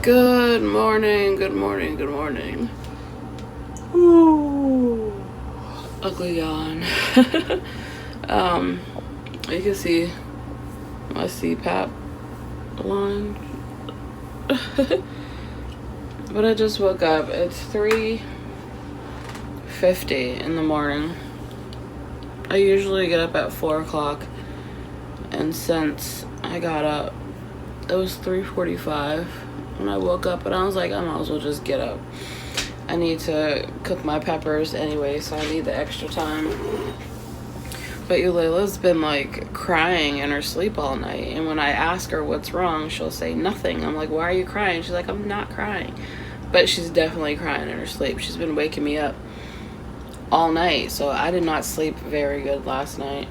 Good morning, good morning, good morning. Ooh, ugly yawn. You can see my CPAP line. But I just woke up. It's 3:50 in the morning. I usually get up at 4 o'clock, and since I got up, it was 3:45 when I woke up, and I was like, I might as well just get up. I need to cook my peppers anyway, so I need the extra time. But Eulayla's been like crying in her sleep all night, and when I ask her what's wrong, she'll say nothing. I'm like, why are you crying? She's like, I'm not crying. But she's definitely crying in her sleep. She's been waking me up all night, so I did not sleep very good last night.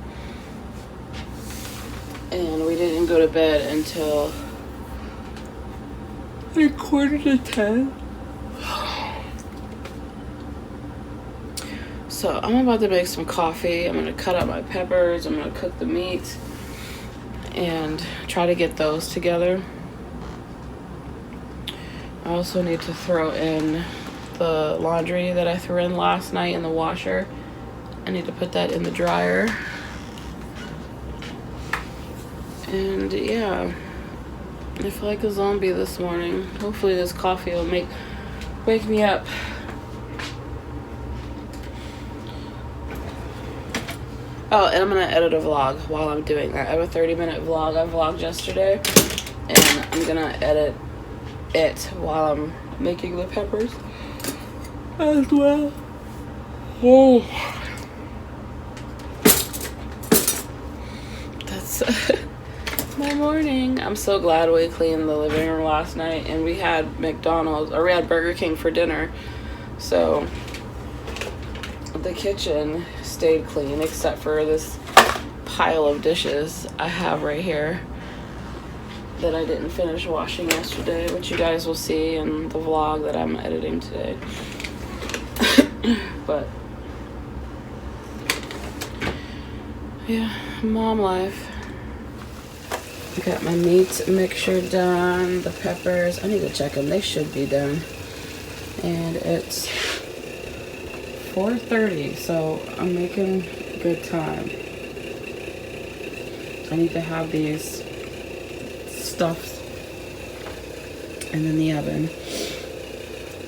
And we didn't go to bed until like 9:45. So I'm about to make some coffee. I'm gonna cut up my peppers. I'm gonna cook the meat and try to get those together. I also need to throw in the laundry that I threw in last night in the washer. I need to put that in the dryer. And yeah, I feel like a zombie this morning. Hopefully this coffee will wake me up. Oh, and I'm gonna edit a vlog while I'm doing that. I have a 30-minute vlog I vlogged yesterday, and I'm gonna edit it while I'm making the peppers as well. Oh, that's my morning. I'm so glad we cleaned the living room last night, and we had we had Burger King for dinner, so the kitchen stayed clean except for this pile of dishes I have right here that I didn't finish washing yesterday, which you guys will see in the vlog that I'm editing today. But yeah, mom life. I got my meat mixture done, the peppers. I need to check them. They should be done. And it's 4:30, so I'm making good time. I need to have these stuffed and in the oven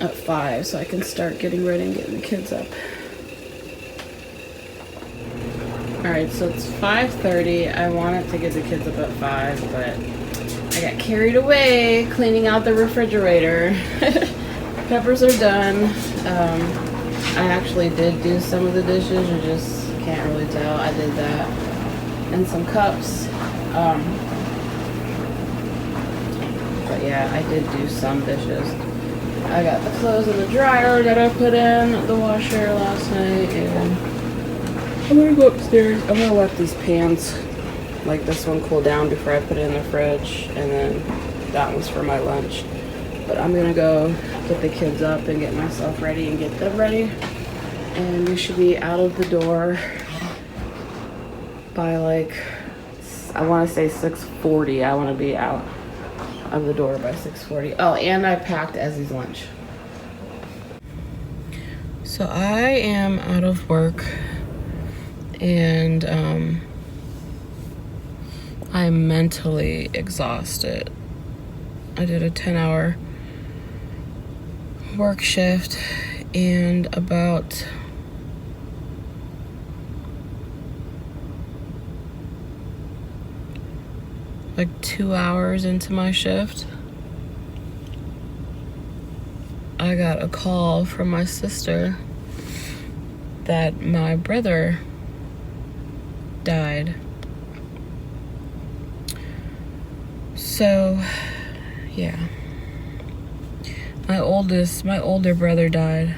at 5 so I can start getting ready and getting the kids up. Alright, so it's 5:30. I wanted to get the kids up at 5, but I got carried away cleaning out the refrigerator. Peppers are done. I actually did do some of the dishes. You just can't really tell. I did that. And some cups. But yeah, I did do some dishes. I got the clothes in the dryer that I put in the washer last night, and I'm gonna go upstairs. I'm gonna let these pans, like this one, cool down before I put it in the fridge, and then that one's for my lunch. But I'm gonna go get the kids up and get myself ready and get them ready, and we should be out of the door by like, I want to say 6:40. I want to be out of the door by 6:40. Oh, and I packed Ezzy's lunch. So I am out of work, and I'm mentally exhausted. I did a 10-hour work shift, and about like 2 hours into my shift, I got a call from my sister that my brother died. So yeah, my older brother died.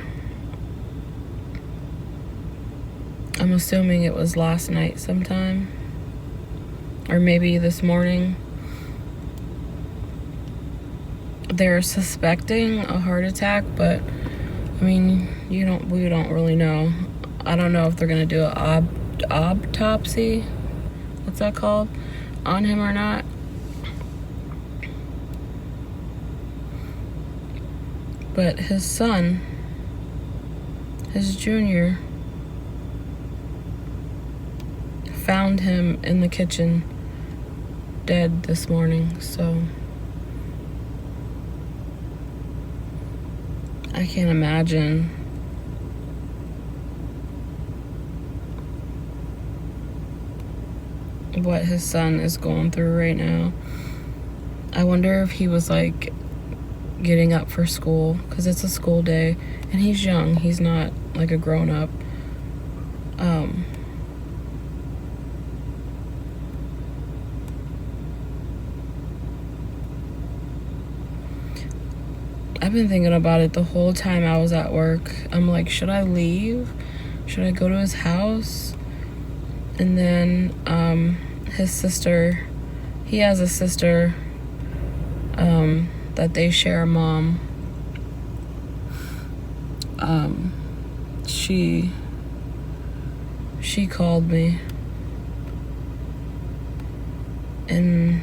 I'm assuming it was last night sometime, or maybe this morning. They're suspecting a heart attack, but I mean, we don't really know. I don't know if they're gonna do an autopsy, what's that called, on him or not. But his son, his junior, found him in the kitchen dead this morning, so I can't imagine what his son is going through right now. I wonder if he was like getting up for school, because it's a school day and he's young, he's not like a grown-up. I've been thinking about it the whole time I was at work. I'm like, should I leave? Should I go to his house? And then his sister, he has a sister that they share a mom. She called me, and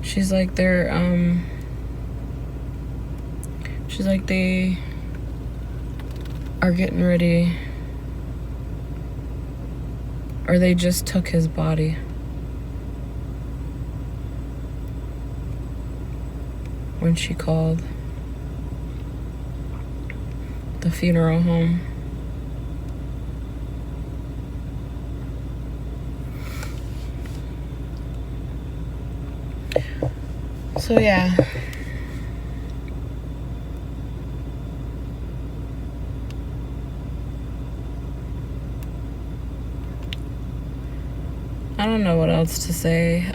she's like they are getting ready, or they just took his body. When she called the funeral home. So yeah. I don't know what else to say.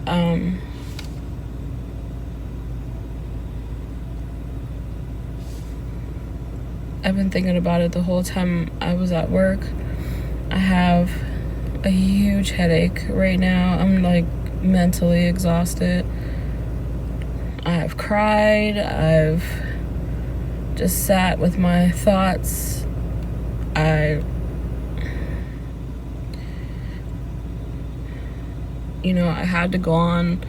I've been thinking about it the whole time I was at work. I have a huge headache right now. I'm like mentally exhausted. I have cried. I've just sat with my thoughts. I had to go on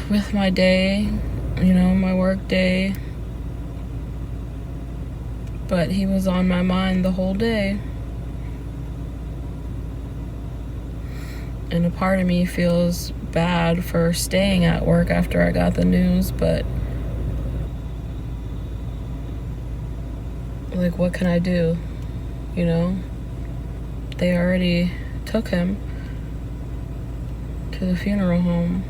with my day, my work day. But he was on my mind the whole day. And a part of me feels bad for staying at work after I got the news, but like, what can I do? They already took him to the funeral home.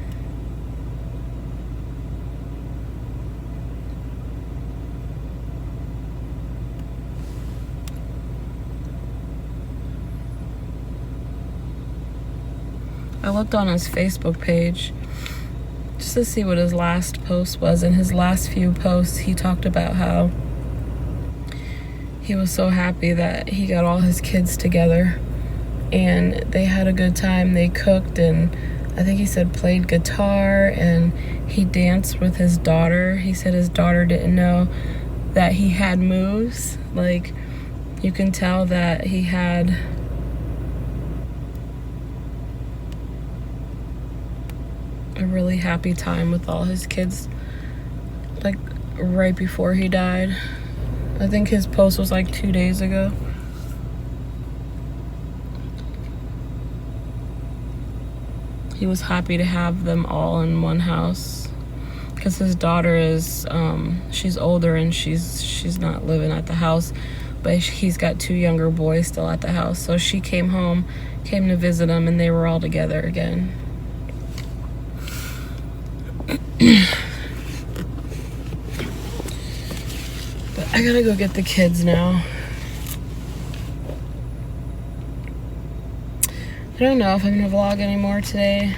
I looked on his Facebook page just to see what his last post was. In his last few posts, he talked about how he was so happy that he got all his kids together and they had a good time. They cooked, and I think he said played guitar, and he danced with his daughter. He said his daughter didn't know that he had moves. Like, you can tell that he had a really happy time with all his kids, like right before he died. I think his post was like 2 days ago. He was happy to have them all in one house, because his daughter is she's older and she's not living at the house, but he's got 2 younger boys still at the house. So she came to visit him, and they were all together again. But I gotta go get the kids now. I don't know if I'm gonna vlog anymore today.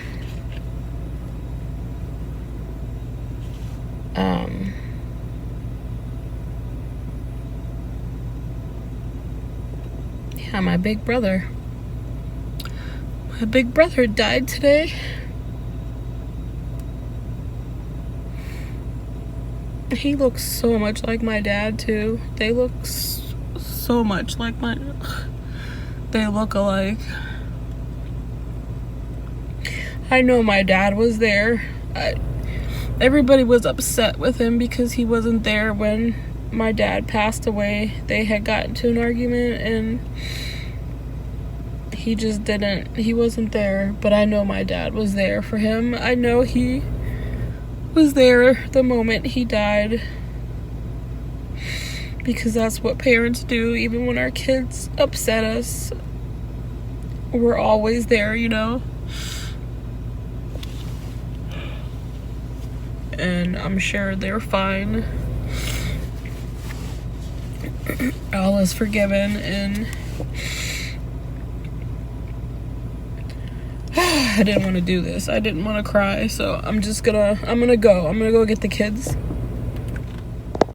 Yeah, my big brother died today. He looks so much like my dad too. They look so much like my they look alike. I know my dad was there. Everybody was upset with him because he wasn't there when my dad passed away. They had gotten to an argument and he wasn't there. But I know my dad was there for him. I know he was there the moment he died, because that's what parents do. Even when our kids upset us, we're always there, you know. And I'm sure they're fine. All is forgiven, and I didn't want to do this. I didn't want to cry, so I'm gonna go get the kids.